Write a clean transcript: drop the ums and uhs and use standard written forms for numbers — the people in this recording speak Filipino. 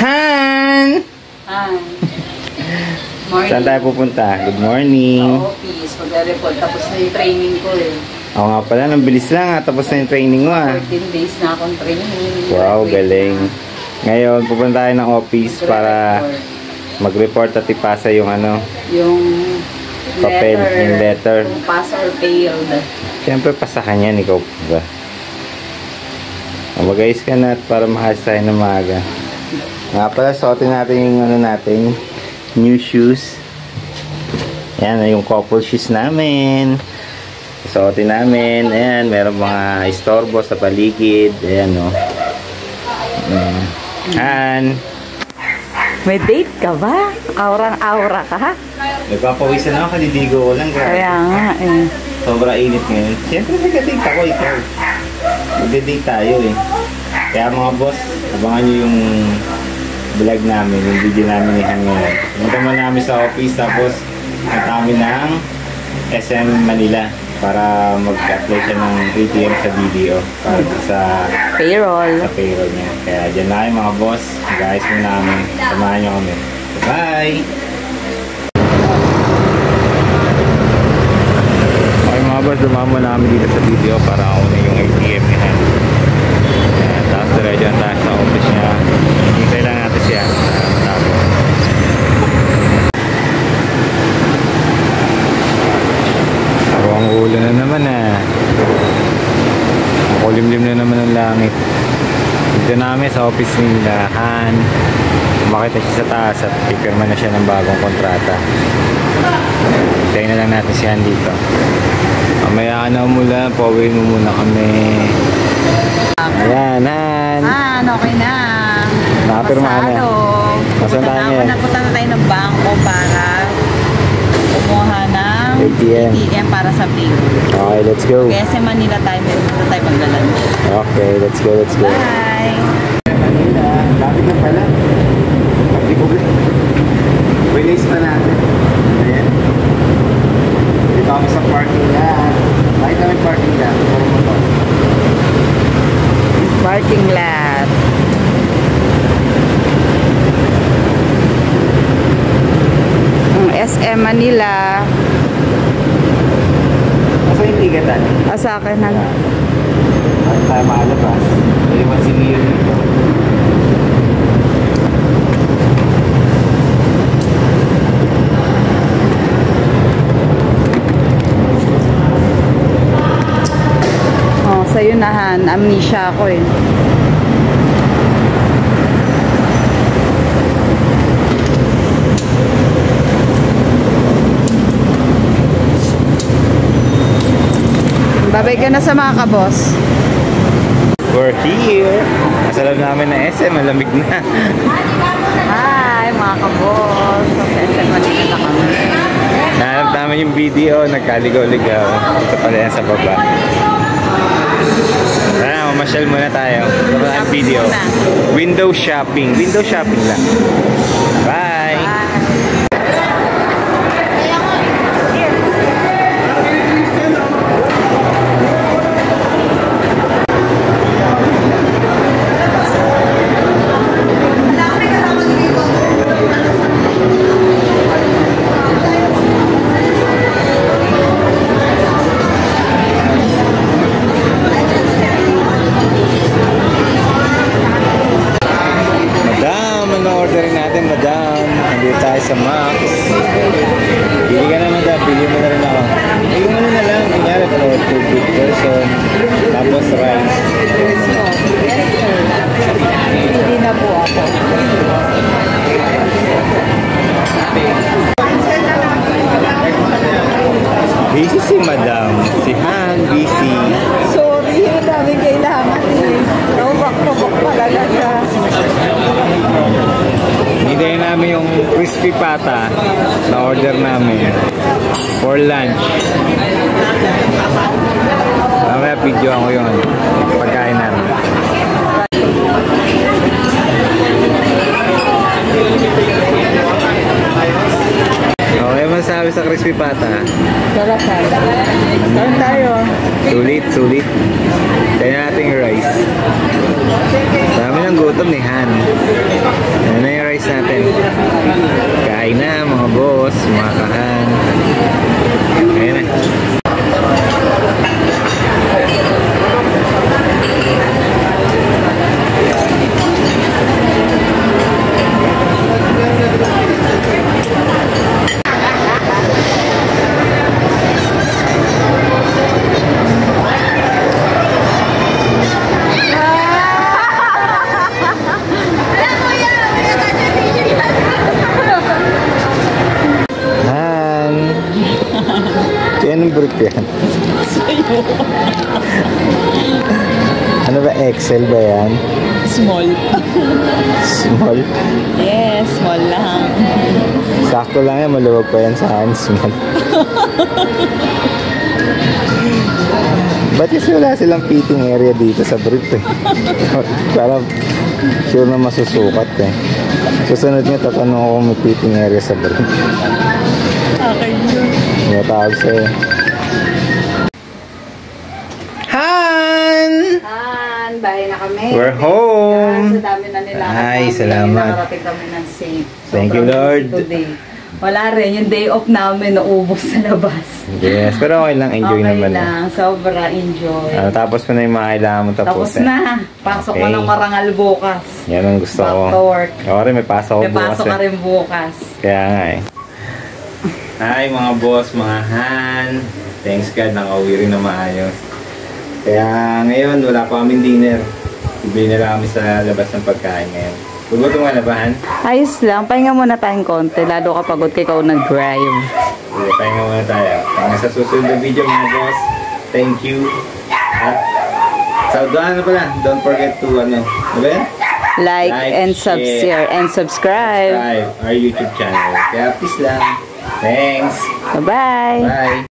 Han! Hi. Morning. Saan tayo pupunta? Good morning. Sa office. Pag-report. Tapos na yung training ko eh. Oo nga pala, nang bilis lang tapos na yung training mo 14 days na akong training. Wow, galing. Ngayon, pupunta tayo ng office para mag-report at ipasa yung ano, yung papel, yung letter. Kung pass or failed. Siyempre, pasahan yan, ikaw ba? Mag-ayos ka na para makaalis tayo ng maaga. Nga pala, suotin natin yung ano natin, new shoes. Ayan, yung couple shoes namin. Suotin namin. Ayan, meron mga istorbo sa paligid. Ayan, no. Han! May date ka ba? Aurang-aura ka ha? Nagpapawisan ako, kalidigo ko lang. Kaya nga eh. Sobra init ngayon. Siyempre, nag-date ako, ikaw. Mag-date tayo eh. Kaya mga boss, abangan nyo yung vlog namin, yung video namin ni Han ngayon. Punta mo namin sa office, tapos natami ng SM Manila para mag-apply siya ng ATM sa BDO para sa payroll niya. Kaya dyan na kayo mga boss, guys mo namin. Samahan nyo kami. Bye! Okay mga boss, dumamo namin dito sa BDO para kunin yung ATM ni Han. Tapos diretso na tayo sa office niya. Hintay lang natin siya. Tapos ang ulo na naman kulimlim na naman ang langit. Dito namin sa office nila Han. Makita siya sa taas at pipirma na siya ng bagong kontrata. Hintayin na lang natin si Han dito. Mamaya ka na mula, pauwiin mo muna kami. Ayan, Han. Han, okay na. Nakapirmahan na. Napunta na tayo ng bangko para kumuha ng ATM para sa payroll. Okay, let's go. Kaya sa Manila tayo, meron tayo maglalunch. Okay, let's go, let's go. Bye! Manila, lapit na pala. Release pa natin. Ayan. Dito kami sa parking lot. Bakit namin parking lot? Parking lot. SM Manila. Asa yung tigatan? Sa akin na. Bakit tayo makalabas? Iwan si Mio dito. Sa'yo na Han, amnesia ako eh. Babay ka na sa mga kabos. We're here. Nasa loob namin na SM, malamig na. Hi mga kabos. Sa SM Manila na kami. Nahanap namin yung video, nagkaligaw-ligaw. Ito pala yan sa baba. Tara, mamasyal muna tayo. Ito pala ang video. Window shopping. Window shopping lang. Bye! Sa Max. Pili ka naman dyan. Pili mo na rin ako. Pili mo na lang. Kunyari, pero 2 big person. Tapos rice. Pili na po ako. Busy si Madam. Si Han, busy. Sorry, ang daming kailangan eh. Robak-robak talaga siya. Hintayin namin yung crispy pata na order namin for lunch. Mamaya videoan ko yung pagkain namin. Okay, masasabi sa crispy pata? Sarap na. Saan tayo? Sulit, sulit. Kaya natin yung rice. Dami ng gutom ni Han. Ayan yan. Ano ba, XL ba yan? Small. Small? Yes, small lang. Sakto lang yan, maluwag pa yan sa akin, small. Ba't kasi wala silang fitting area dito sa brief eh? Parang sure na masusukat eh. Susunod nga tatanong ko kung may fitting area sa brief. Okay yun. Matawag sa'yo. Han! Han, bahay na kami. We're home. Sa dami na nila. Ay, salamat. Nakarating kami ng safe. Thank you, Lord. Today. Wala rin. Yung day off namin, naubos sa labas. Yes, pero okay lang. Enjoy okay naman. Okay lang. Sobra enjoy. Tapos mo na yung mga kailangan mo tapusin. Tapos na. Pasok ko Okay. ng marangal bukas. Yan ang gusto ko. Back to work. Ako rin, may pasok ko May bukas. pasok ka rin bukas. Kaya nga eh. Hi mga boss, mga Han. Thanks God, nakauwi rin na maayos. Kaya ngayon, wala pa kaming dinner. Bibili na kami sa labas ng pagkain ngayon. Gugutom ka na ba, Han? Ayos lang. Pahinga muna tayong konti. Lalo ka pagod kay ikaw nag-drive. Sige, pahinga muna tayo. Hanggang sa susunod na video mga boss. Thank you. At sa doon na pala, don't forget to ano ba yan? Like and share and subscribe. Our YouTube channel. Kaya please lang. Thanks. Bye-bye. Bye.